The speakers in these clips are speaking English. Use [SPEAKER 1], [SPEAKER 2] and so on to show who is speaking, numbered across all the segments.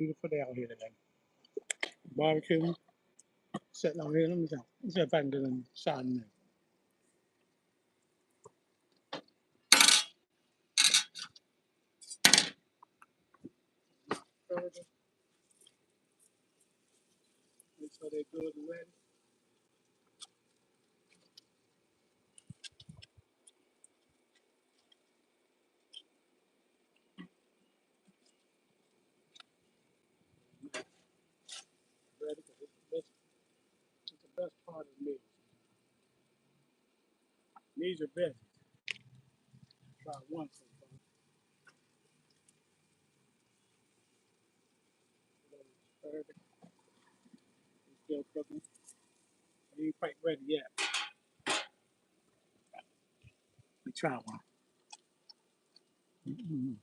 [SPEAKER 1] Beautiful day out here today. Barbecue, sitting out here. Let me see if I can get in shot in there. Make sure they're good and ready. Ready, 'cause it's the best part of me. These are best. Try one so far. Perfect. It's still cooking. It ain't quite ready yet. We try one. Mm-hmm.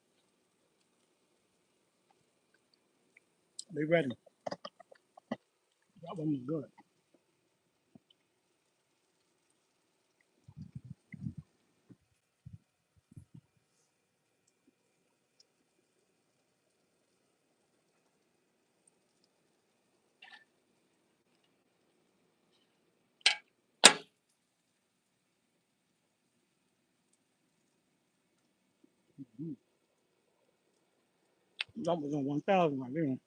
[SPEAKER 1] They ready. That one was good. Mm-hmm. That was on 1,000 right there.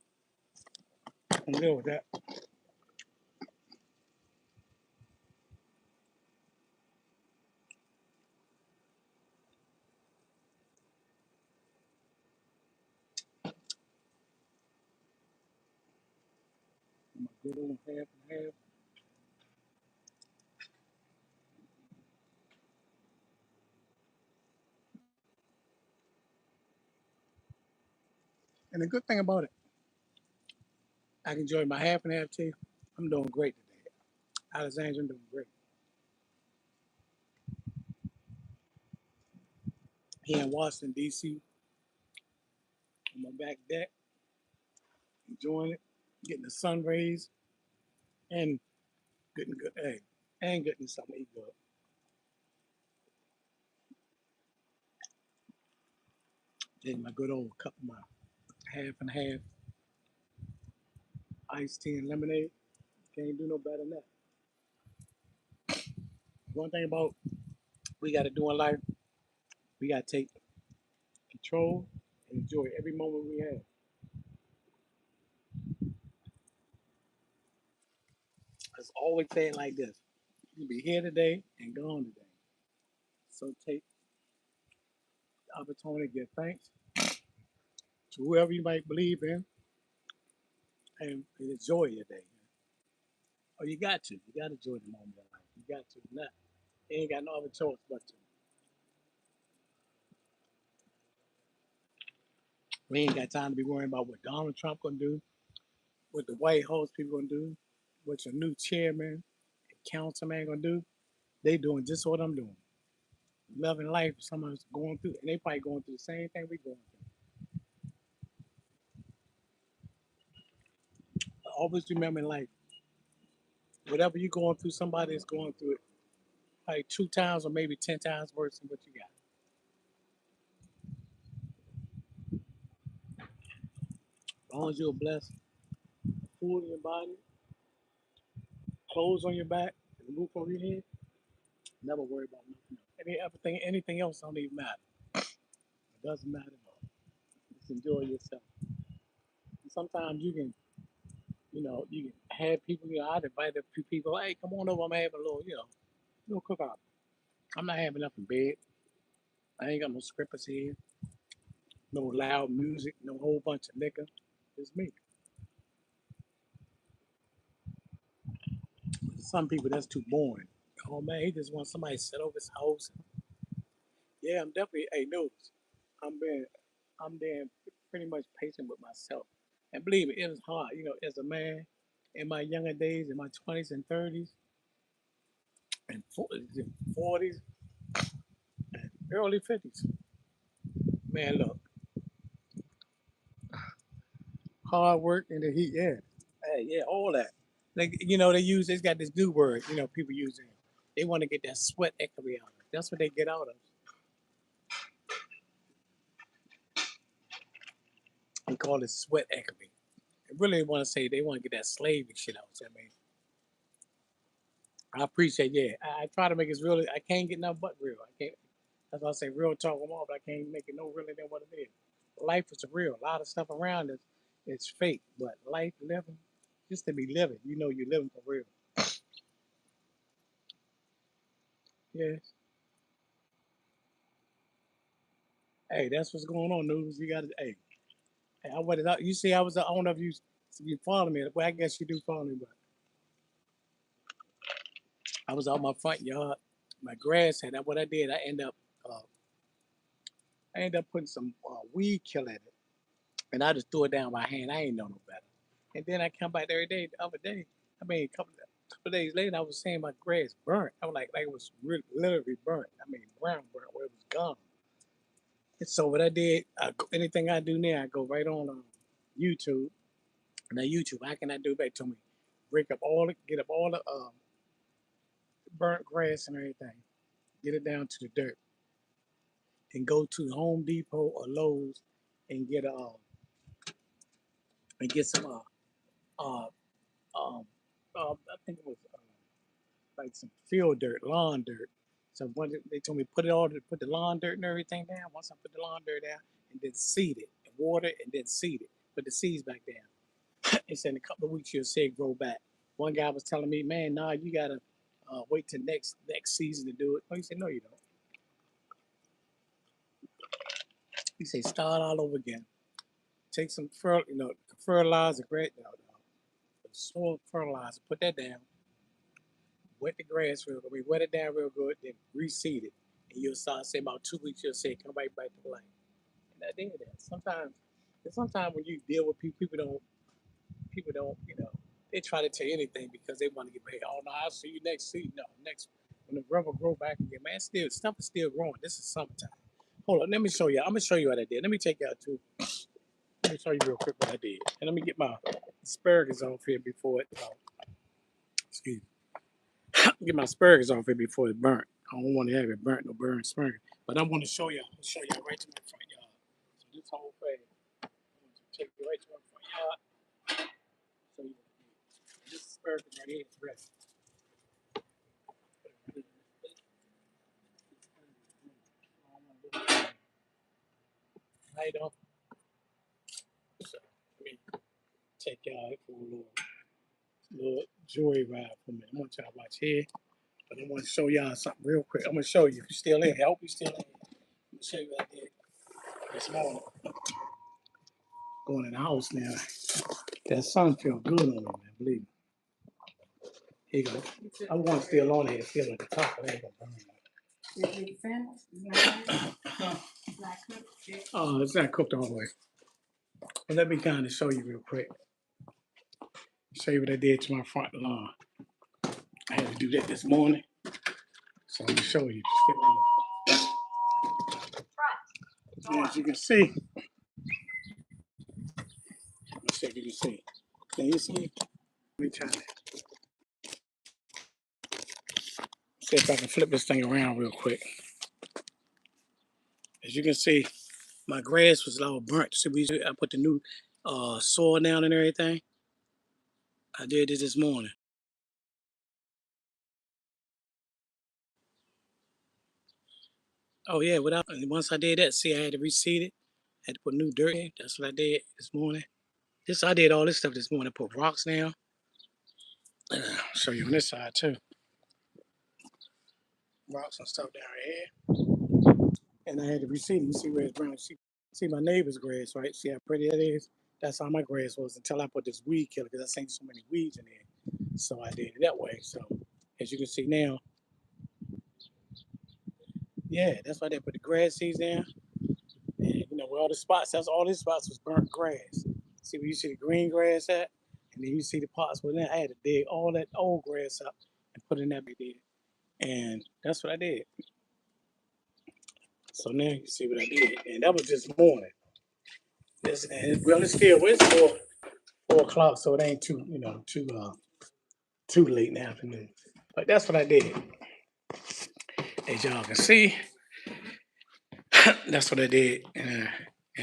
[SPEAKER 1] I'm good with that. My good old half and half. And the good thing about it, I can enjoy my half and half tea. I'm doing great today. Alexandra, I'm doing great. Here in Washington, D.C., on my back deck, enjoying it, getting the sun rays, and getting good egg, and getting something to eat good. Getting my good old cup of my half and half iced tea and lemonade. Can't do no better than that. One thing about we got to do in life, we got to take control and enjoy every moment we have. Let's always say it like this: you'll be here today and gone today. So take the opportunity to give thanks to whoever you might believe in and enjoy your day. Oh, you got to. You got to enjoy the moment of life. You got to. Not. You ain't got no other choice but to. We ain't got time to be worrying about what Donald Trump gonna do, what the White House people gonna do, what your new chairman and councilman gonna do. They doing just what I'm doing. Loving life, someone's going through, and they probably going through the same thing we going through. Always remember in life, whatever you're going through, somebody is going through it like 2 times or maybe 10 times worse than what you got. As long as you're blessed, food in your body, clothes on your back, and a roof over your head, never worry about nothing else. Anything else don't even matter. It doesn't matter at all. Just enjoy yourself. And sometimes you can have people, I'd invite a few people, hey, come on over, I'm having a little cookout. I'm not having nothing big. I ain't got no scrippers here, no loud music, no whole bunch of liquor. It's me. Some people, that's too boring. Oh man, he just wants somebody to sit over his house. Yeah, I'm definitely, hey, news. I'm being, I'm being pretty much patient with myself. And believe me, it was hard, as a man in my younger days, in my 20s and 30s and 40s and early 50s. Man, look, hard work and the heat, yeah. Hey, yeah, all that. Like, they got this new word, people using. They want to get that sweat equity out of it. That's what they get out of. They call it sweat equity. really want to say they want to get that slavery shit out. So, I mean, I appreciate, yeah. I try to make it real. I can't get nothing but real. I can't. That's why I say real talk them all, but I can't make it no realer than what it is. Life is real. A lot of stuff around us is fake, but life living, just to be living, you know, you're living for real. Yes. Hey, that's what's going on, news. You got to, hey, I went out. You see, I was. I don't know if you follow me. Well, I guess you do follow me, but I was out my front yard. My grass had. What I did, uh, I ended up putting some weed killer in it, and I just threw it down by hand. I ain't know no better. And then I come back every day. The other day, I mean, a couple days later, I was saying my grass burnt. I was like it was really, literally burnt. I mean, brown burnt where it was gone. And so what I did, anything I do now, I go right on YouTube. Now YouTube, how can I do back to me? Get up all the burnt grass and everything, get it down to the dirt, and go to Home Depot or Lowe's and get some uh, um, I think it was like some field dirt, lawn dirt. So when they told me put the lawn dirt and everything down. Once I put the lawn dirt down, and then seed it, and water it, and then seed it. Put the seeds back down. It said in a couple of weeks you'll see it grow back. One guy was telling me, man, nah, you gotta wait till next season to do it. Oh, he said, no, you don't. He said, start all over again. Take some fertilizer, great, soil fertilizer, put that down, wet the grass real good. We wet it down real good, then reseed it. And you'll start, say about 2 weeks, you'll say, come right back to life. And I did that. Sometimes when you deal with people, people don't, they try to tell you anything because they want to get paid. Oh no, I'll see you next season. No, next when the rubber grow back again, man, still stuff is still growing. This is summertime. Hold on, let me show you. I'm gonna show you what I did. Let me take you out too. Let me show you real quick what I did. And let me get my asparagus off here before it. Excuse me. Get my asparagus off here before it burnt. I don't want to have it burnt, no burnt asparagus. But I want to show you. I'll show you right to my front yard. So this whole thing, I'm gonna take you right to my front yard. So you this asparagus right here is ready. Light on. So let me take y'all for a little joy ride for me. I want y'all to watch here, but I want to show y'all something real quick. I'm gonna show you if you're still in. I hope you're still in. I'm gonna show you what I did this morning. Going in the house now. That sun feel good on me, man. Believe me. Here you go. I want still on here, still at the top. It ain't gonna burn. Is it finished? It's not cooked. Oh, it's not cooked all the way. But let me kind of show you real quick. Show you what I did to my front lawn. I had to do that this morning. So I'm gonna show you. As you can see, let's see if you can see. Can you see? Let me try to see if I can flip this thing around real quick. As you can see, my grass was all burnt. See, I put the new soil down and everything. I did this morning. Oh yeah, once I did that, see, I had to reseed it. I had to put new dirt in. That's what I did this morning. I did all this stuff this morning. Put rocks down. I'll show you on this side too. Rocks and stuff down here. And I had to reseed it. You see where it's brown? See my neighbor's grass, right? See how pretty that is? That's how my grass was until I put this weed killer because I seen so many weeds in there. So I did it that way. So as you can see now, yeah, that's why they put the grass seeds down. And where all the spots, all these spots was burnt grass. See where you see the green grass at? And then you see the pots within. I had to dig all that old grass up and put in that big there. And that's what I did. So now you see what I did. And that was just morning. It's still it's 4 o'clock, so it ain't too late in the afternoon. But that's what I did. As y'all can see, that's what I did. And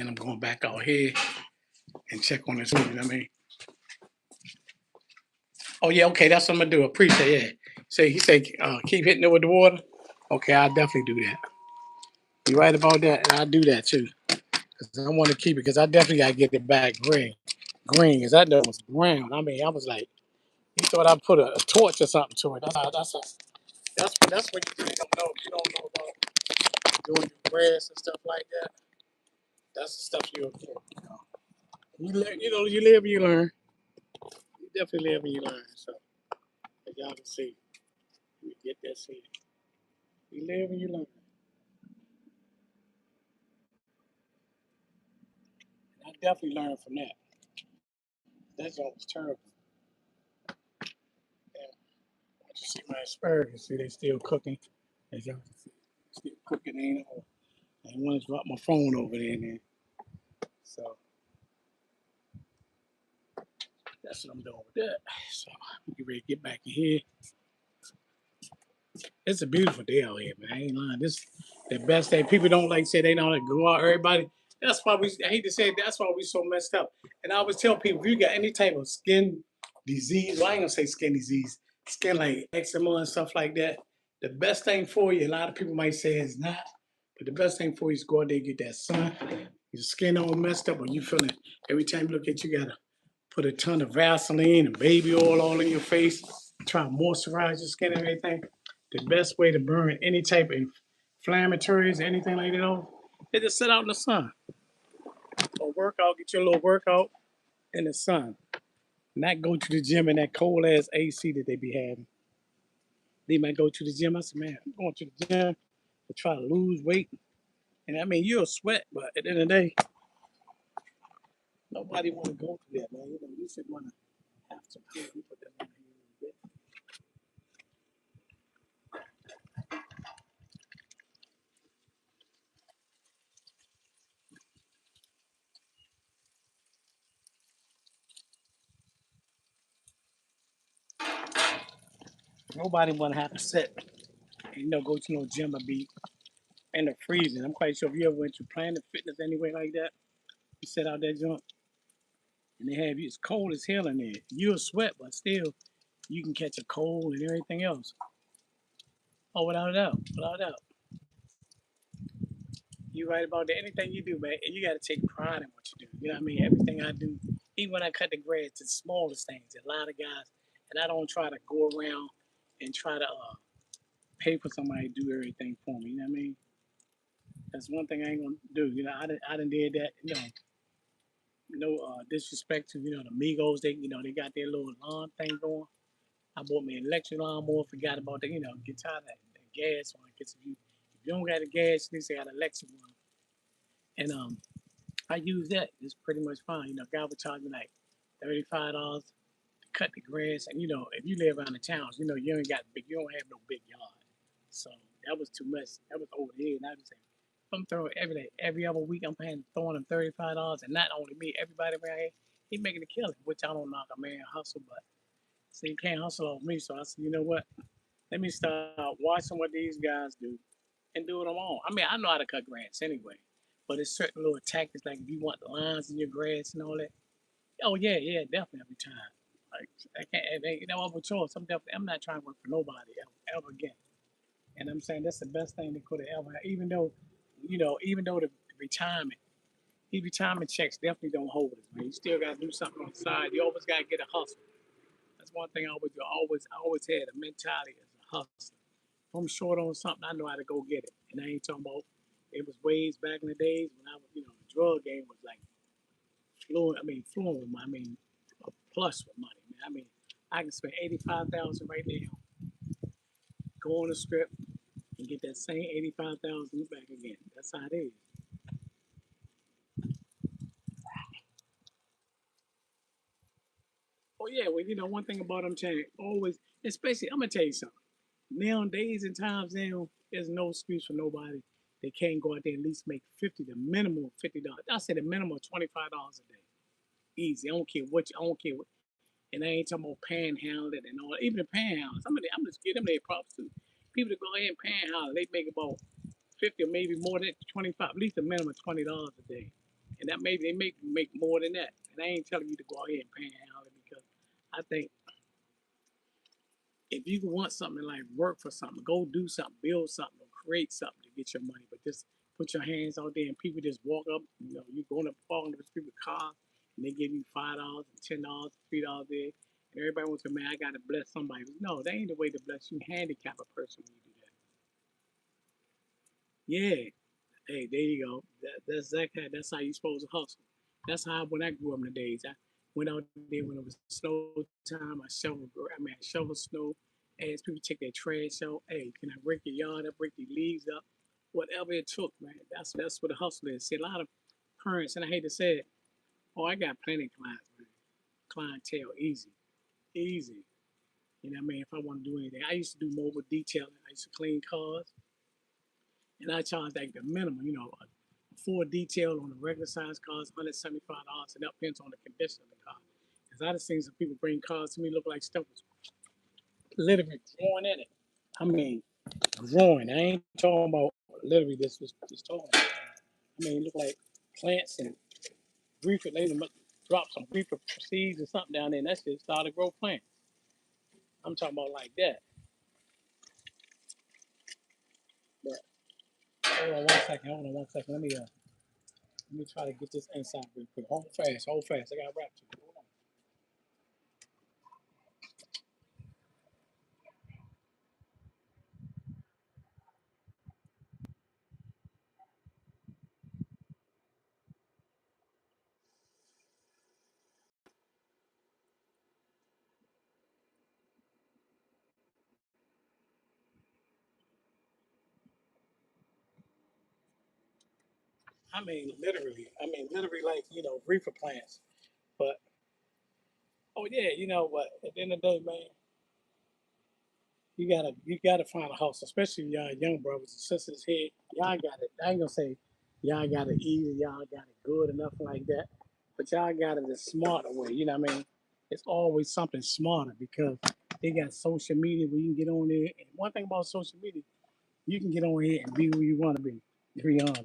[SPEAKER 1] I'm going back out here. and check on his food. You know what I mean? Oh yeah, okay, that's what I'm gonna do. Appreciate it. He said keep hitting it with the water. Okay, I'll definitely do that. You right about that, and I'll do that too. Cause I want to keep it because I definitely gotta get it back green. Green, cause that was brown. I mean, I was like, he thought I put a torch or something to it. That's what you don't know. You don't know about doing your grass and stuff like that. That's the stuff you'll get. You learn, you live and you learn. You definitely live and you learn. So as y'all can see, you get that seed. You live and you learn. And I definitely learned from that. That joint was terrible. And once you see my asparagus, see they still cooking. As y'all can see, still cooking. Ain't all. I didn't want to drop my phone over there, man. So that's what I'm doing with that. So we get ready to get back in here. It's a beautiful day out here, man. I ain't lying. This the best day. People don't like say they don't like go out. Everybody. That's why I hate to say it, that's why we so messed up. And I always tell people if you got any type of skin disease, well, I ain't gonna say skin disease, skin like eczema and stuff like that. The best thing for you, a lot of people might say it's not, but the best thing for you is go out there and get that sun. Your skin all messed up, or you feeling every time you look at you gotta put a ton of Vaseline and baby oil all in your face, try to moisturize your skin and everything. The best way to burn any type of inflammatories, anything like that, is to sit out in the sun. Or work out, get your little workout in the sun. Not go to the gym in that cold ass AC that they be having. They might go to the gym. I said, man, I'm going to the gym to try to lose weight. And I mean, you'll sweat, but at the end of the day, nobody want to go through that, man. You should want to have some people that want to use it. Nobody want to have to sit and go to no gym or be in the freezing. I'm quite sure if you ever went to Planet Fitness anywhere like that, you sit out that joint and they have you. It's cold as hell in there. You'll sweat, but still, you can catch a cold and everything else. Oh, without a doubt, without a doubt. You right about that. Anything you do, man, and you got to take pride in what you do. You know what I mean? Everything I do, even when I cut the grass, the smallest things. A lot of guys, and I don't try to go around and try to pay for somebody to do everything for me. You know what I mean? That's one thing I ain't gonna do. I done did that. No disrespect to the Migos. They got their little lawn thing going. I bought me an electric lawnmower. Forgot about the get tired of that gas one. Cause if you don't got a gas, at least they got an electric one. And I use that. It's pretty much fine. Guy would charge me like $35 to cut the grass. And if you live around the towns, you ain't got big. You don't have no big yard. So that was too much. That was over here. And I was saying, I'm throwing every day, every other week. I'm throwing him $35, and not only me, everybody around here, he making a killing. Which I don't knock a man hustle, but see, you can't hustle off me. So I said, you know what? Let me start watching what these guys do and do it on my own. I mean, I know how to cut grass anyway, but it's certain little tactics like if you want the lines in your grass and all that. Oh yeah, yeah, definitely every time. Like I can't, I'm with choice. I'm not trying to work for nobody ever again. And I'm saying that's the best thing that could have ever happened. Even though the retirement, these retirement checks definitely don't hold us, man. You still got to do something on the side. You always got to get a hustle. That's one thing I always do. I always had a mentality as a hustle. If I'm short on something, I know how to go get it. And I ain't talking about it was ways back in the days when I was, the drug game was like fluent. I mean, fluent with money. I mean, a plus with money, man. I mean, I can spend 85,000 right now, go on the strip, and get that same 85,000 back again. That's how it is. Oh yeah, well one thing about them saying always, especially I'm gonna tell you something. Nowadays and times now, there's no excuse for nobody. They can't go out there and at least make 50, the minimum of $50. I said the minimum of $25 a day. Easy. I don't care what. And I ain't talking about panhandling and all. Even the panhandlers, I'm just giving them their props too. People that go ahead and panhandle, they make about 50 or maybe more than 25, at least a minimum of $20 a day. And that maybe they make more than that. And I ain't telling you to go out here and panhandle because I think if you want something like work for something, go do something, build something, or create something to get your money. But just put your hands out there and people just walk up. You know, you going to fall into people's car and they give you $5 and $10, $3 there, and everybody wants to, man, I gotta bless somebody. No, that ain't the way to bless you. Handicap a person when you do that. Yeah. Hey, there you go. That's how you supposed to hustle. That's how when I grew up in the days. I went out there when it was snow time. I shovel snow. Asked people to take their trash out. Hey, can I break your yard up, break your leaves up, whatever it took, man. That's what the hustle is. See, a lot of parents, and I hate to say it, oh, I got plenty of clients, man. Clientele, easy, easy. You know what I mean? If I want to do anything, I used to do mobile detailing. I used to clean cars. And I charge like the minimum, you know, a full detail on a regular size car is $175, and that depends on the condition of the car. Because I just seen some people bring cars to me look like stuff was literally growing in it. I mean, growing. I ain't talking about literally this was just talking about. I mean, it look like plants and reefer. They drop some reefer seeds or something down there, and that shit started to grow plants. I'm talking about like that. But hold on one second. Hold on one second. Let me try to get this inside real quick. Hold fast. Hold fast. I got to wrap to you. Hold on. I mean, literally, like, you know, reefer plants. But, oh, yeah, you know what? At the end of the day, man, you gotta find a house, especially y'all young brothers and sisters here. Y'all got it. I ain't gonna say y'all got it easy, y'all got it good enough like that. But y'all got it the smarter way. You know what I mean? It's always something smarter because they got social media where you can get on there. And one thing about social media, you can get on here and be who you want to be. To be honest,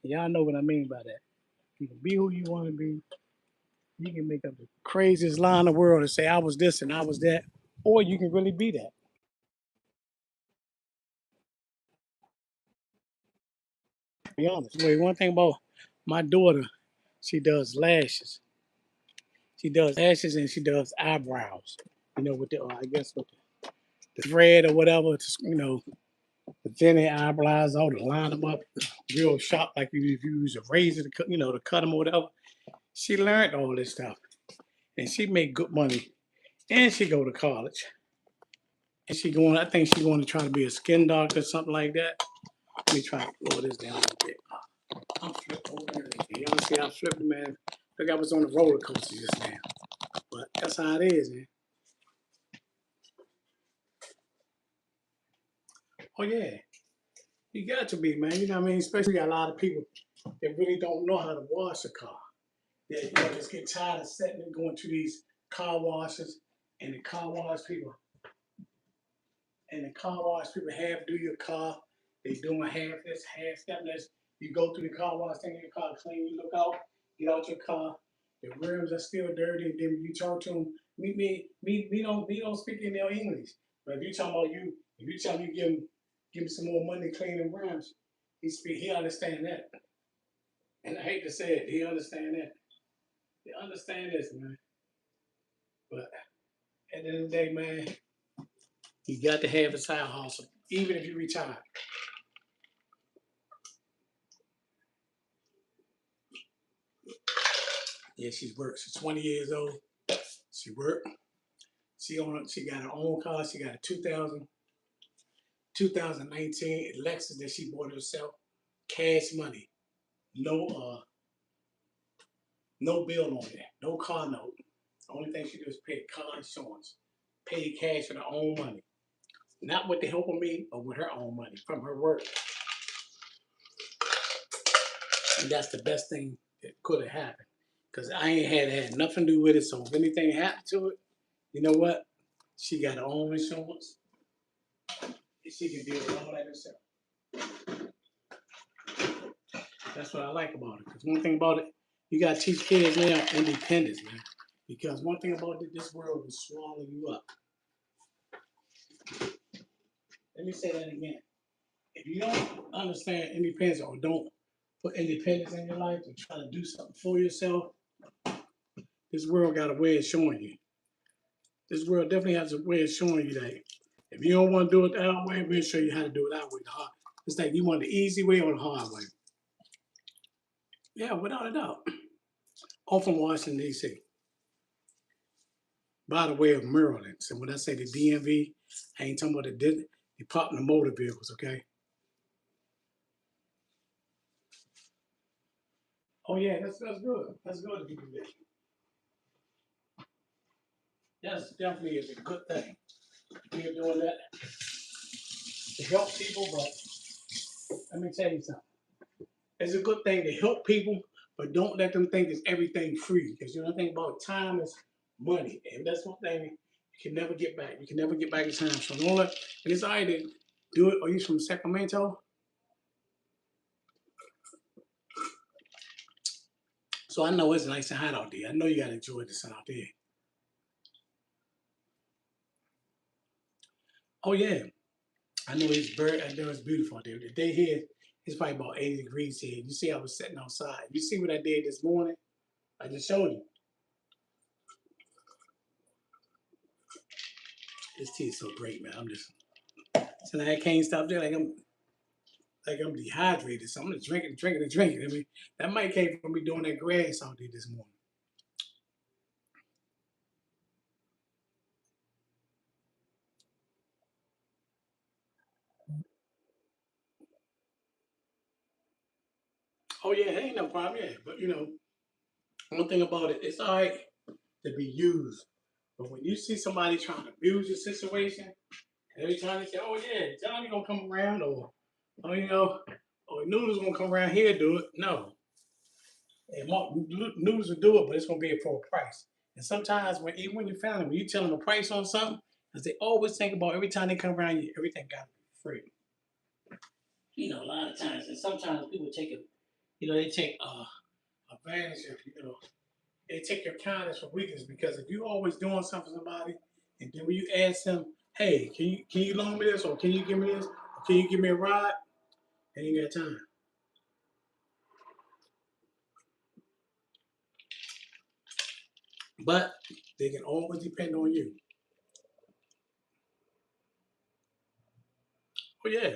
[SPEAKER 1] y'all know what I mean by that. You can be who you want to be. You can make up the craziest lie in the world and say I was this and I was that, or you can really be that. To be honest. Wait, one thing about my daughter, she does lashes. She does lashes and she does eyebrows. You know, with the I guess with the thread or whatever. You know, the thin eyebrows, all to line them up real sharp, like if you use a razor to cut, you know, to cut them or whatever. She learned all this stuff, and she make good money. And she go to college. And she going, I think she going to try to be a skin doctor or something like that. Let me try to lower this down a little bit. I'm flipped over everything. Y'all see how I flipped, man? Like I was on a roller coaster just now. But that's how it is, man. Oh yeah, you got to be, man. You know what I mean? Especially a lot of people that really don't know how to wash a car. They just get tired of sitting and going to these car washes, and the car wash people half do your car. They doing half this, half that. Unless you go through the car wash, take your car clean, you look out, get out your car. The rims are still dirty. And then you talk to them. We don't speak in their English. But if you talking about you, if you tell me give him some more money to clean the rims, he understand that. And I hate to say it, he understand that. They understand this, man. But at the end of the day, man, you got to have a side hustle, even if you retire. Yeah, she's worked. She's 20 years old. She worked. She got her own car. She got a 2019 Lexus that she bought herself. Cash money. No no bill on that. No car note. The only thing she do is pay car insurance. Pay cash with her own money. Not with the help of me, but with her own money from her work. And that's the best thing that could have happened. Because I ain't had nothing to do with it. So if anything happened to it, you know what? She got her own insurance. And she can deal with all that herself. That's what I like about it. Because one thing about it, You gotta teach kids now independence, man. Because one thing about this world will swallow you up. Let me say that again. If you don't understand independence or don't put independence in your life to try to do something for yourself, this world got a way of showing you. This world definitely has a way of showing you that if you don't want to do it that way, we'll show you how to do it that way. It's like you want the easy way or the hard way. Yeah, without a doubt. I'm from Washington, D.C. By the way of Maryland. So when I say the DMV, I ain't talking about the Department of Motor Vehicles, okay? Oh yeah, that's good. That's good to be good. That's definitely is a good thing. You're doing that to help people, but let me tell you something. It's a good thing to help people, but don't let them think it's everything free. Because you know the thing about time is money. And that's one thing you can never get back. You can never get back in time. So don't let, and it's all right to do it. Are you from Sacramento? So I know it's nice and hot out there. I know you gotta enjoy the sun out there. Oh yeah. I know it's beautiful out there. The day here it's probably about 80 degrees here. You see I was sitting outside. You see what I did this morning? I just showed you. This tea is so great, man. I'm just so I can't stop there like I'm dehydrated. So I'm gonna drink it, drink it, and drink it. I mean, that might came from me doing that grass out there this morning. Oh yeah, ain't no problem, yeah. But you know, one thing about it, it's all right to be used. But when you see somebody trying to abuse your situation, every time they say, "Oh yeah, Johnny gonna come around," or "Oh you know, or Noodles gonna come around here and do it," no, and Noodles will do it, but it's gonna be for a price. And sometimes when even when you found them, when you tell them a price on something, because they always think about every time they come around you, everything got to be free. You know, a lot of times, and sometimes people take it, you know, they take advantage of, you know, they take your kindness for weakness because if you're always doing something for somebody, and then when you ask them, hey, can you loan me this, or can you give me this, or can you give me a ride, they ain't got time. But they can always depend on you. Oh yeah,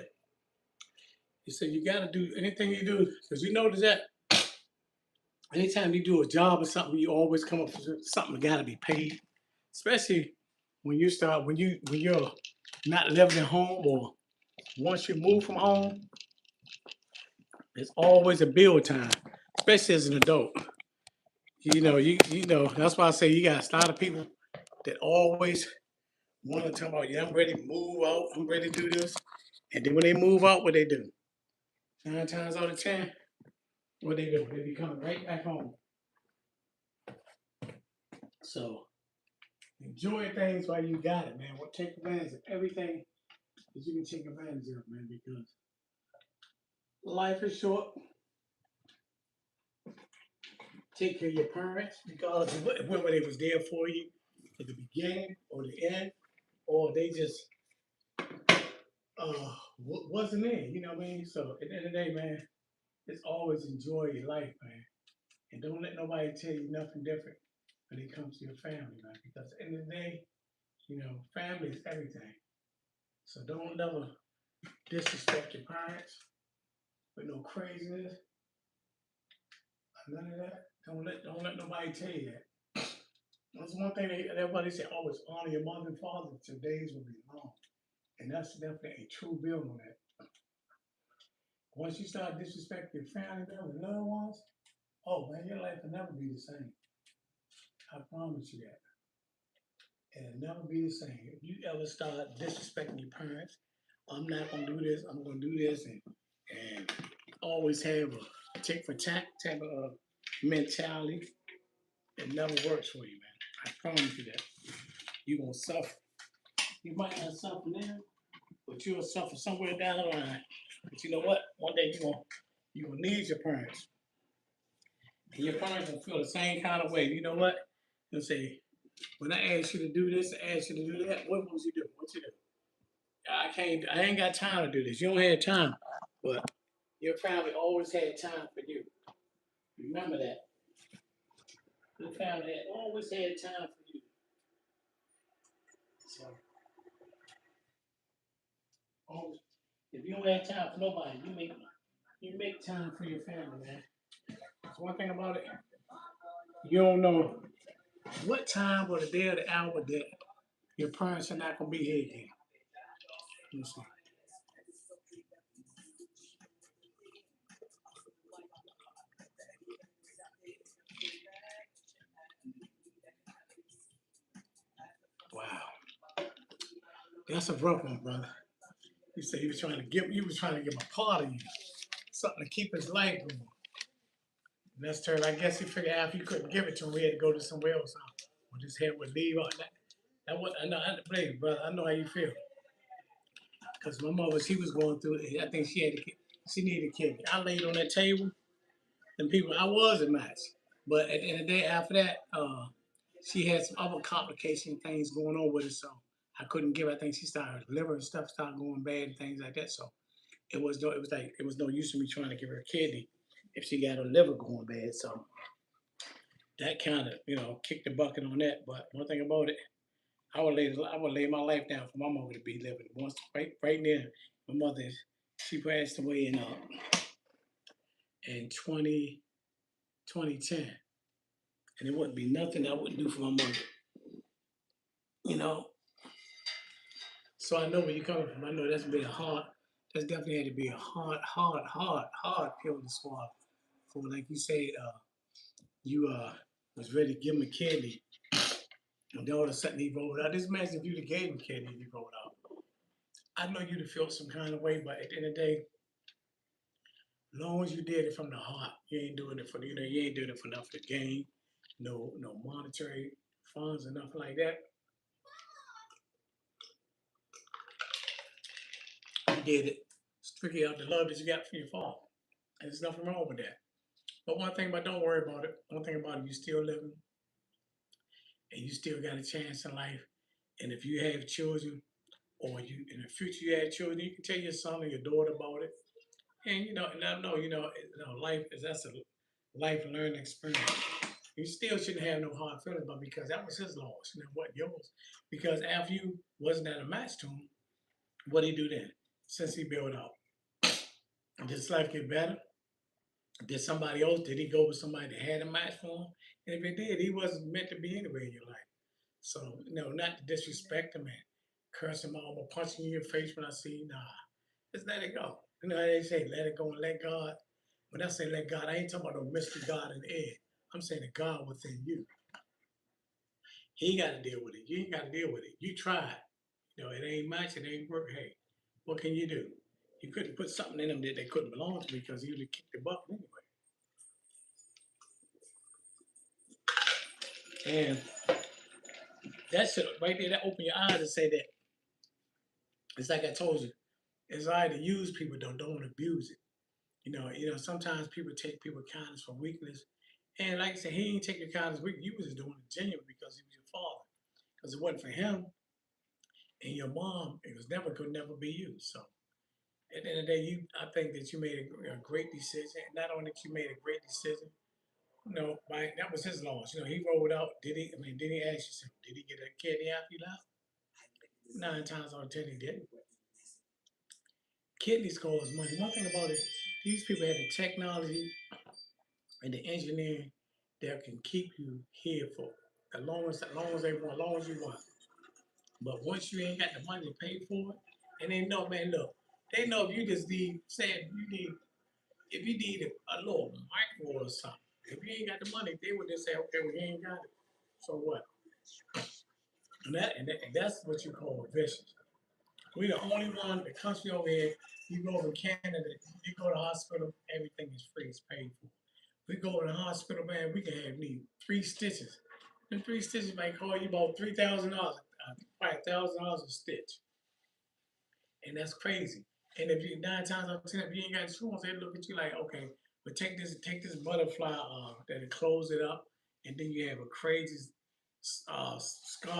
[SPEAKER 1] you said you got to do anything you do because you notice that anytime you do a job or something, you always come up with something got to be paid, especially when you start when you're not living at home or once you move from home, it's always a bill time, especially as an adult. You know that's why I say you got a lot of people that always want to talk about, yeah, I'm ready to move out, I'm ready to do this, and then when they move out, what they do? 9 times out of 10, what they do? They be coming right back home. So enjoy things while you got it, man. Well, take advantage of everything that you can take advantage of, man, because life is short. Take care of your parents because whether they was there for you at the beginning or the end, or they just wasn't there. You know what I mean? So at the end of the day, man, just always enjoy your life, man, and don't let nobody tell you nothing different when it comes to your family, man. Because at the end of the day, you know, family is everything. So don't never disrespect your parents with no craziness, none of that. Don't let nobody tell you that. That's one thing everybody say, always honor your mother and father, that your days will be long. And that's definitely a true bill on that. Once you start disrespecting your family members and loved ones, oh man, your life will never be the same. I promise you that. It'll never be the same. If you ever start disrespecting your parents, I'm not gonna do this, I'm gonna do this, and always have a tick for tack type of mentality, it never works for you, man. I promise you that. You're gonna suffer. You might not suffer now, but you'll suffer somewhere down the line. But you know what? One day you're gonna need your parents. And your parents will feel the same kind of way. You know what? They'll say, when I asked you to do this, I asked you to do that, what was you do? What you do? I ain't got time to do this. You don't have time. But your family always had time for you. Remember that. Your family had always had time for you. So always, if you don't have time for nobody, you make time for your family, man. That's one thing about it. You don't know what time or the day or the hour that your parents are not gonna be here again. Let me see. Wow, that's a rough one, brother. You said he was trying to give a part of you, something to keep his life going. And that's turn. I guess he figured out if he couldn't give it to him, he had to go to somewhere else. Or his head would leave out that. That what I know. I believe, brother. I know how you feel. Because my mother, she was going through it. I think she needed to kill me. I laid on that table, and people, I was a match. But at the end of the day, after that, she had some other complication things going on with her, so I couldn't give. I think she started liver and stuff started going bad and things like that. So it was no use to me trying to give her a kidney if she got her liver going bad. So that kind of kicked the bucket on that. But one thing about it, I would lay my life down for my mother to be living. Once right there, my mother she passed away in 2010, and it wouldn't be nothing I wouldn't do for my mother. You know, so I know where you're coming from. I know that's definitely had to be a hard pill to swallow. For like you said, you was ready to give him a kidney, and then all of a sudden he rolled out. This man, if you'd have gave him a kidney, he rolled out. I know you'd have felt some kind of way, but at the end of the day, as long as you did it from the heart, you ain't doing it for you ain't doing it for nothing to gain, no monetary funds or nothing like that. You did it strictly out the love that you got for your father. And there's nothing wrong with that. But one thing about don't worry about it. One thing about it, you still living and you still got a chance in life. And if you have children or you in the future you have children, you can tell your son or your daughter about it. And and I know, life is that's a life learning experience. You still shouldn't have no hard feelings about because that was his loss, what yours. Because after you wasn't at a match to him, what did he do then? Since he built out. Did his life get better? Did somebody else, did he go with somebody that had a match for him? And if it did, he wasn't meant to be anywhere in your life. So, not to disrespect him and curse him out or punch him in your face when I see, nah, just let it go. You know how they say, let it go and let God. When I say let God, I ain't talking about no mystery God in the air. I'm saying the God within you. He got to deal with it. You ain't got to deal with it. You tried. It ain't much. It ain't work. Hey, what can you do? You couldn't put something in him that they couldn't belong to because he would have kicked the bucket anyway. And that should right there, that open your eyes and say that it's like I told you, it's all right to use people, don't abuse it. Sometimes people take people kindness for weakness. And like I said, he ain't taking kindness weak. You was just doing it genuine because he was your father. Because it wasn't for him and your mom, it was never could never be you. So at the end of the day, I think that you made a great decision. Not only that you made a great decision, that was his loss. He rolled out. Did he? I mean, did he ask you something? Did he get a kidney after you left? 9 times out of 10, he didn't. Kidneys cost money. One thing about it, these people have the technology and the engineering that can keep you here for as long as they want, as long as you want. But once you ain't got the money to pay for it, and they know, man, look, they know if you just need, say, if you need a little micro or something, if you ain't got the money, they would just say, okay, well, you ain't got it. So what? And that's what you call vicious. We're the only one, the country over here, you go over Canada, you go to the hospital, everything is free, it's paid for. We go to the hospital, man, we can need 3 stitches. And 3 stitches might call you about $3,000, probably $1,000 a stitch. And that's crazy. And if you 9 times out of 10, if you ain't got insurance, they look at you like, okay, But take this butterfly that it close it up, and then you have a crazy scar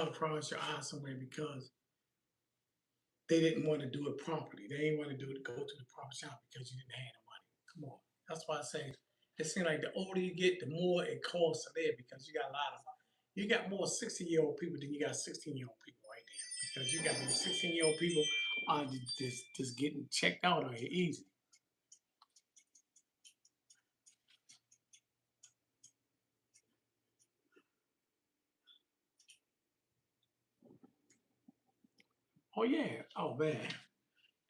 [SPEAKER 1] across your eye somewhere because they didn't want to do it properly. They didn't want to do it, go to the proper shop because you didn't have the money. Come on. That's why I say it seems like the older you get, the more it costs to live because you got a lot of you got more 60-year-old people than you got 16-year-old people right there. Because you got these 16-year-old people are just getting checked out on here easy. Oh yeah. Oh man.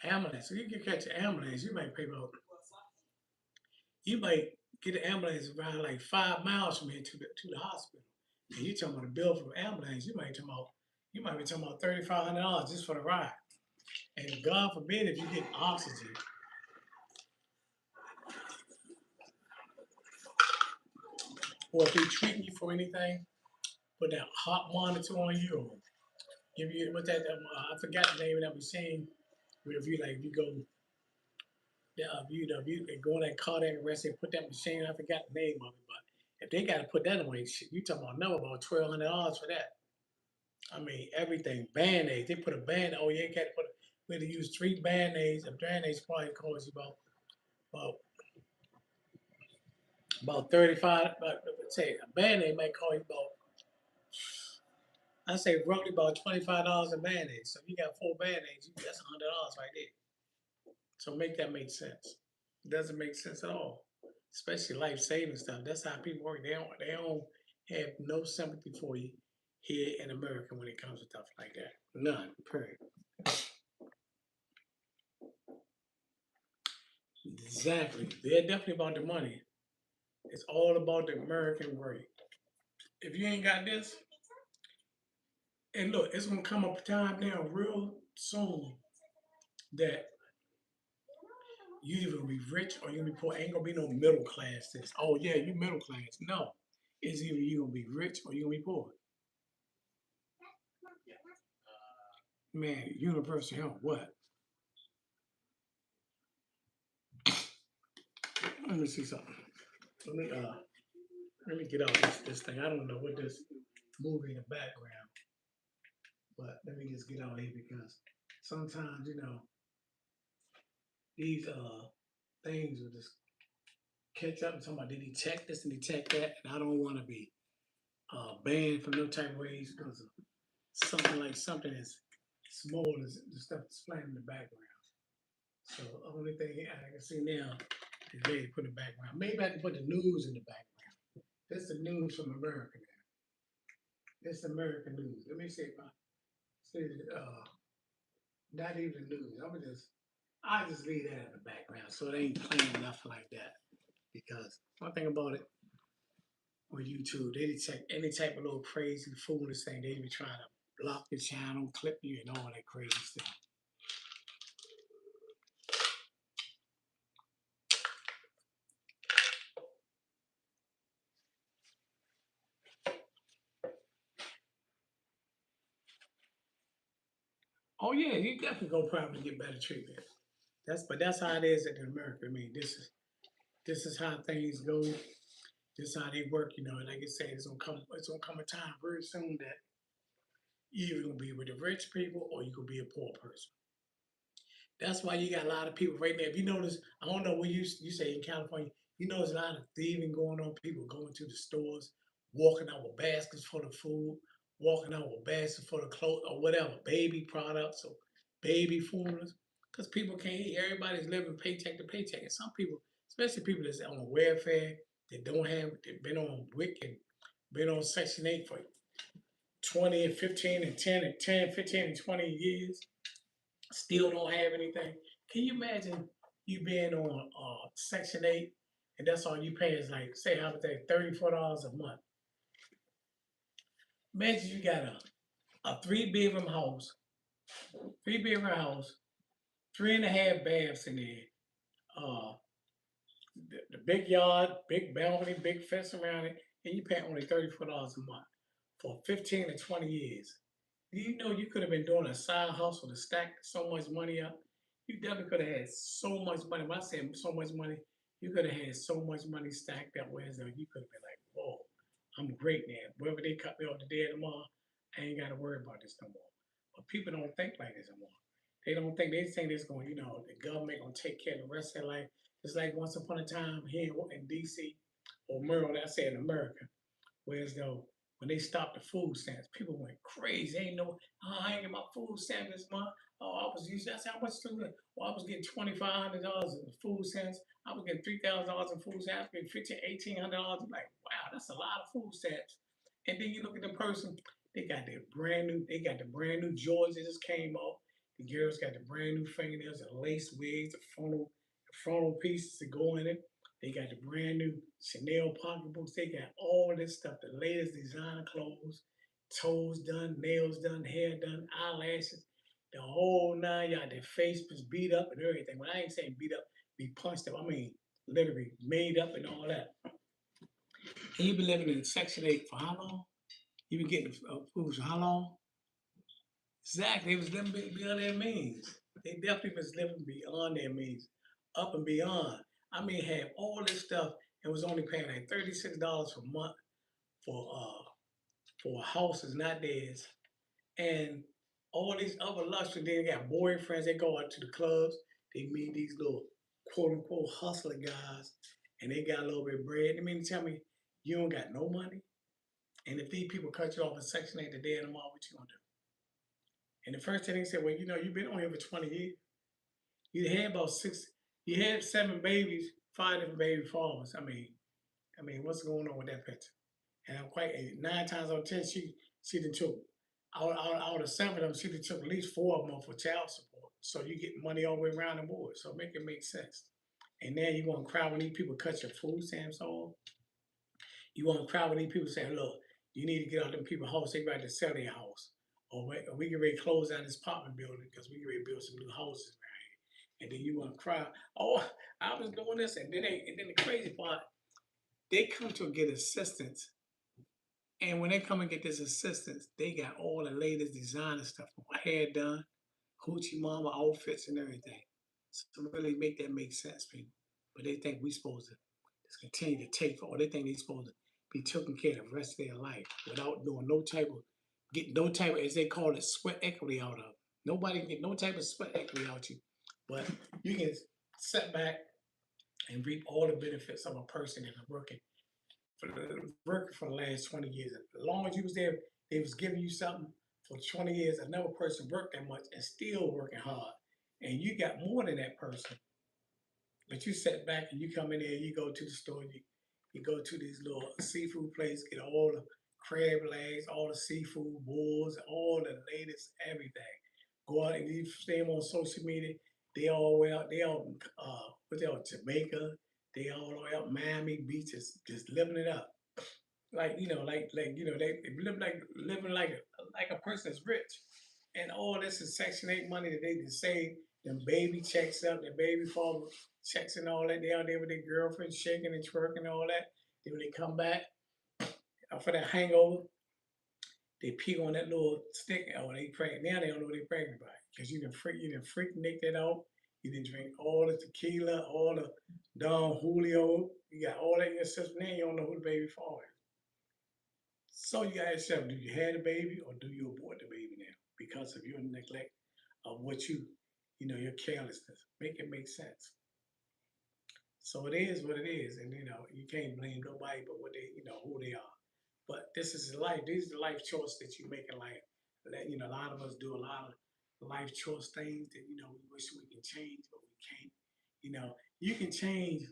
[SPEAKER 1] Ambulance. So you can catch an ambulance, you might pay about you might get an ambulance around like 5 miles from here to the hospital. And you talking about a bill for an ambulance, you might be talking about $3,500 just for the ride. And God forbid if you get oxygen or if they treating you for anything, put that heart monitor on you or give you what that I forgot the name of that machine. Where if you like if you go they go on that cardiac arrest, they put that machine, I forgot the name of it, but if they gotta put that away, shit, you talking about another about $1,200 for that. I mean, everything. Band-aids. They put a band. Oh, yeah, you got to put. We had to use 3 band-aids. A band-aid's probably costs you about about 35. But let's say a band-aid might cost you about. I say roughly about $25 a band-aid. So if you got 4 band-aids, that's $100 right there. So make that make sense. It doesn't make sense at all. Especially life-saving stuff. That's how people work. They don't have no sympathy for you here in America when it comes to stuff like that. None. Period. Exactly. They're definitely about the money. It's all about the American way. If you ain't got this, and look, it's gonna come up a time now real soon that you either gonna be rich or you gonna be poor. Ain't gonna be no middle class. This. Oh yeah, you middle class. No, it's either you gonna be rich or you gonna be poor. Man, universal health. What? Let me see something. Let me uh, let me get out this thing. I don't know what this movie in the background, but let me just get out here because sometimes these things will just catch up and talking about they detect this and detect that, and I don't want to be banned from no type of ways because of something as small as the stuff that's playing in the background. So the only thing I can see now is maybe put in the background. Maybe I can put the news in the background. This is the news from America now. This is American news. Let me see if I see not even the news. I just leave that in the background so it ain't playing nothing like that. Because one thing about it, on YouTube, they detect any type of little crazy foolish thing. They be trying to block the channel, clip you, and all that crazy stuff. Oh yeah, you definitely gonna probably get better treatment. That's how it is in America. I mean, this is how things go. This is how they work. And like I said, it's gonna come a time very soon that you either gonna be with the rich people or you gonna be a poor person. That's why you got a lot of people right now. If you notice, I don't know what you say in California, you know there's a lot of thieving going on. People going to the stores, walking out with baskets full of food, walking out with baskets full of clothes or whatever, baby products or baby formulas. Because people can't eat. Everybody's living paycheck to paycheck. And some people, especially people that's on welfare, they've been on WIC and been on Section 8 for 20 and 15 and 10 and 10, 15 and 20 years still don't have anything. Can you imagine you being on Section 8 and that's all you pay is like, say, how about that, $34 a month? Imagine you got a three bedroom house, 3.5 baths in there, uh, the big yard, big balcony, big fence around it, and you pay only $34 a month for 15 to 20 years. You know you could have been doing a side hustle to stack so much money up. You definitely could have had so much money. When I say so much money, You could have had so much money stacked up where you could have been like, whoa, I'm great now. Wherever they cut me off today or tomorrow, I ain't got to worry about this no more. But people don't think like this no more. They don't think, they think it's going, the government going to take care of the rest of their life. It's like once upon a time here in D.C. or Maryland, I say in America, whereas though when they stopped the food stamps, people went crazy. Ain't no, oh, I ain't get my food stamp this month. Oh, I was using, I said, how much food? Well, I was getting $2,500 in food stamps. I was getting $3,000 in food stamps. I was getting $1,800. I'm like, wow, that's a lot of food stamps. And then you look at the person, they got the brand new Jordans that just came out. The girls got the brand new fingernails, the lace wigs, the frontal pieces to go in it. They got the brand new Chanel pocketbooks. They got all this stuff, the latest designer clothes, toes done, nails done, hair done, eyelashes, the whole nine y'all. Their face was beat up and everything. When I ain't saying beat up, be punched up. I mean literally made up and all that. And you been living in Section 8 for how long? You been getting food for how long? Exactly. They was living beyond their means. They definitely was living beyond their means, up and beyond. I mean, had all this stuff and was only paying like $36 per month for houses, not theirs, and all these other luxury. Then they got boyfriends. They go out to the clubs. They meet these little quote unquote hustler guys, and they got a little bit of bread. I mean, tell me you don't got no money, and if these people cut you off in Section 8 today and tomorrow, what you gonna do? And the first thing they said, well, you've been on here for 20 years. You had about six, you had seven babies, five different baby fathers. I mean, what's going on with that picture? And I'm quite 9 times out of 10, she done took out of seven of them, she done took at least four of them for child support. So you get money all the way around the board. So make it make sense. And now you want to cry when these people cut your food stamps off. You want to cry when these people say, look, you need to get out them people's house. They ready to sell their house. Or we get ready to close down this apartment building because we get ready to build some new houses around here. And then you want to cry, oh, I was doing this. And then the crazy part, they come to get assistance. And when they come and get this assistance, they got all the latest designer stuff, hair done, hoochie mama outfits and everything. So really make that make sense, people. But they think we supposed to just continue to take, or they think they supposed to be taken care of the rest of their life without doing getting no type of, as they call it, sweat equity out of them. Nobody can get no type of sweat equity out you. But you can sit back and reap all the benefits of a person that is working for the last 20 years. As long as you was there, they was giving you something for 20 years. Another person worked that much and still working hard. And you got more than that person. But you sit back and you come in there, you go to the store, you go to these little seafood places, get all the crab legs, all the seafood balls, all the latest everything. Go out and you see them on social media. They all what they all Jamaica, they all the way out Miami Beach, just living it up. Like they living like a person that's rich, and all this is Section 8 money that they can save. Them baby checks up, their baby father checks and all that. They out there with their girlfriend shaking and twerking and all that. Then when they come back for that hangover, they pee on that little stick. Oh, they pregnant. Now they don't know what they're pregnant by because you didn't freak Nick that out. You didn't drink all the tequila, all the Don Julio. You got all that in your system. Now you don't know who the baby father is. So you ask yourself, do you have the baby or do you abort the baby now because of your neglect of your carelessness? Make it make sense. So it is what it is, and you can't blame nobody but what who they are. But this is life. These are the life choices that you make in life. That a lot of us do a lot of life choice things that we wish we can change, but we can't. You can change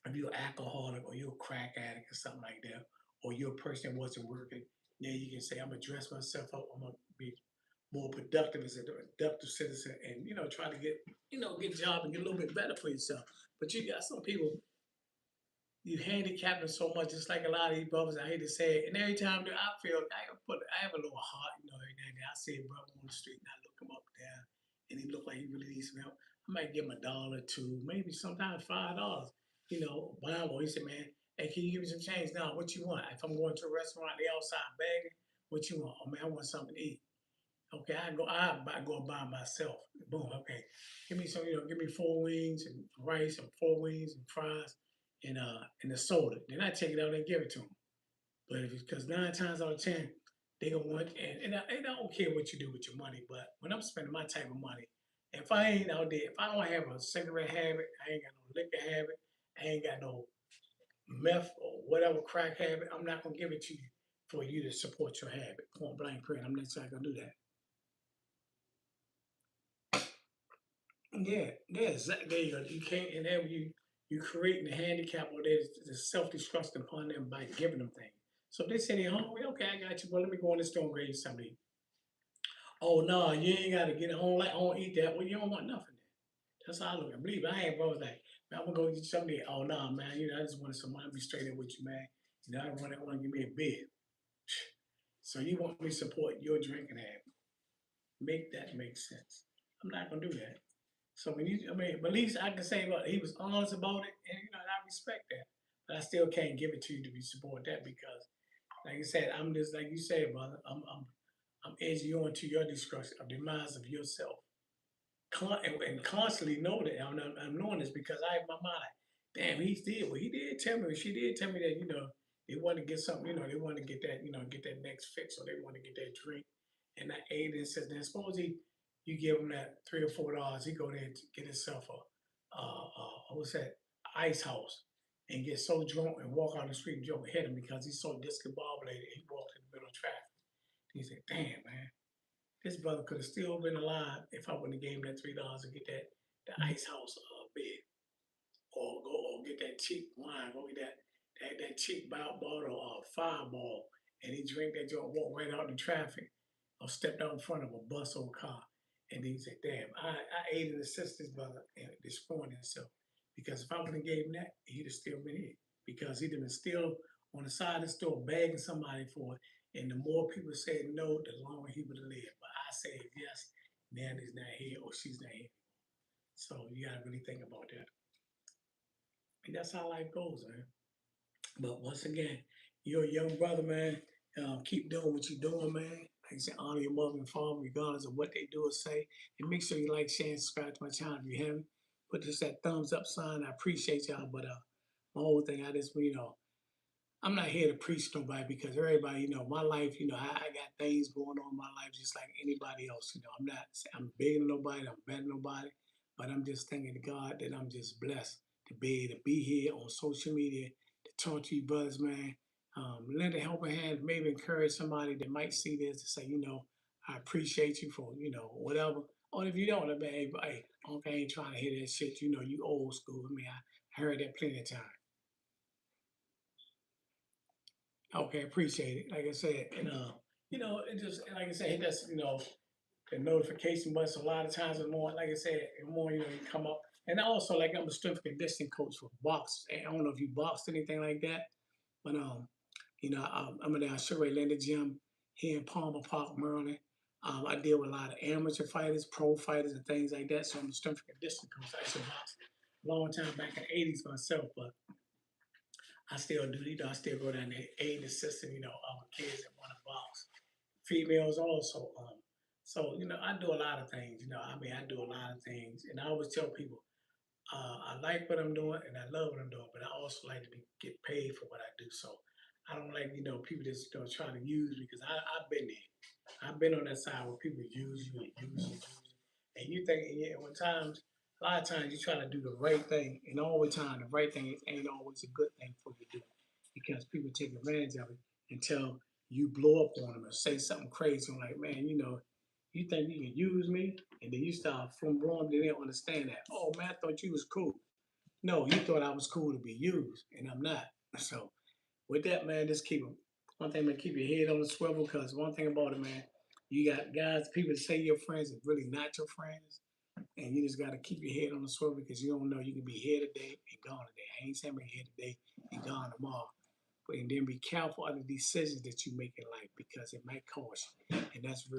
[SPEAKER 1] if you're an alcoholic or you're a crack addict or something like that, or you're a person that wasn't working, then you can say, I'm gonna dress myself up, I'm gonna be more productive as a productive citizen and try to get a job and get a little bit better for yourself. But you got some people you handicap them so much, just like a lot of these brothers, I hate to say it. And every time I have a little heart, every now and then I see a brother on the street and I look him up and down and he look like he really needs some help. I might give him $1 or two, maybe sometimes $5. Buy him. He said, man, hey, can you give me some change? Now, what you want? If I'm going to a restaurant, they outside begging, what you want? Oh man, I want something to eat. Okay, I go buy myself. Boom. Okay, give me some. Give me four wings and rice and four wings and fries and a soda. Then I take it out and give it to them. But if it's because 9 times out of 10, they gonna want and I don't care what you do with your money. But when I'm spending my type of money, if I ain't out there, if I don't have a cigarette habit, I ain't got no liquor habit, I ain't got no meth or whatever crack habit, I'm not gonna give it to you for you to support your habit. Point blank period. I'm not gonna do that. Yeah, yeah, exactly. There you go. You can't, and then you creating a handicap or there's self distrust upon them by giving them things. So if they say they're hungry, okay, I got you. Well, let me go in the store and grab you something. Oh no, you ain't got to get it home. Like I don't eat that. Well, you don't want nothing. Then. That's how I look. I believe I ain't brothers like, man, I'm gonna go get something. Oh no, man, I just wanted some money. Be straight up with you, man. I want to give me a bid. So you want me to support your drinking habit? Make that make sense. I'm not gonna do that. So but at least I can say, well, he was honest about it, and and I respect that. But I still can't give it to you to be support that because, like I said, I'm just like you said, brother. I'm edging you on to your destruction of demise of yourself and constantly know that I'm knowing this because I have my mind. Damn, he did. Well, he did tell me. She did tell me that they want to get something. They want to get that get that next fix, or they want to get that drink. And I ate and says, then suppose you give him that $3 or $4, he go there to get himself what's that ice house and get so drunk and walk out the street and jump ahead of him because he's so discombobulated. He walked in the middle of traffic. He said, "Damn, man." This brother could have still been alive if I wouldn't have gave him that $3 to get that the ice house bed, or get that cheap wine, go get that cheap bottle of Fireball, and he drank that joint, walk right out in traffic, or stepped out in front of a bus or car, and he said, "Damn, I aided and assisted this brother in destroying himself because if I would have gave him that, he'd have still been here because he'd have been still on the side of the store begging somebody for it." And the more people said no, the longer he would have lived. But I said yes, now he's not here or she's not here. So you gotta really think about that. And that's how life goes, man. But once again, you're a young brother, man. Keep doing what you're doing, man. Like I said, honor your mother and father, regardless of what they do or say. And make sure you like, share, and subscribe to my channel if you haven't. Put this that thumbs up sign. I appreciate y'all. But my whole thing, I just, I'm not here to preach to nobody because everybody, my life, I got things going on in my life just like anybody else. I'm bigger than nobody, I'm better than nobody, but I'm just thanking God that I'm just blessed to be able to be here on social media to talk to you brothers, man. Lend a helping hand, maybe encourage somebody that might see this to say, I appreciate you for, whatever. Or if you don't, I mean, hey, okay, I ain't trying to hear that shit. You old school. I mean, I heard that plenty of times. Okay, appreciate it. Like I said, and it just like I said, hit that the notification button. So a lot of times, the more like I said, the more you come up. And also, like I'm a strength and conditioning coach for box. I don't know if you boxed anything like that, but I'm in the Sugar Ray Leonard Gym here in Palmer Park, Maryland. I deal with a lot of amateur fighters, pro fighters, and things like that. So I'm a strength and conditioning coach. I used to box a long time back in the '80s myself, but I still do, I still go down there, aid and assisting, kids that want to box. Females also. I do a lot of things, I do a lot of things. And I always tell people, I like what I'm doing and I love what I'm doing, but I also like to get paid for what I do. So I don't like, people just try to use me because I've been there. I've been on that side where people use you and use you, use you. And you think, yeah, a lot of times you try to do the right thing, and all the time the right thing ain't always a good thing for you to do because people take advantage of it until you blow up on them or say something crazy. I'm like, man, you think you can use me? And then you start from blowing, they don't understand that. Oh, man, I thought you was cool. No, you thought I was cool to be used, and I'm not. So with that, man, just one thing, man, keep your head on the swivel because one thing about it, man, you got guys, people that say your friends are really not your friends. And you just got to keep your head on the swivel because you don't know. You can be here today and gone today. I ain't saying be here today and gone tomorrow. But and then be careful of the decisions that you make in life because it might cost you. And that's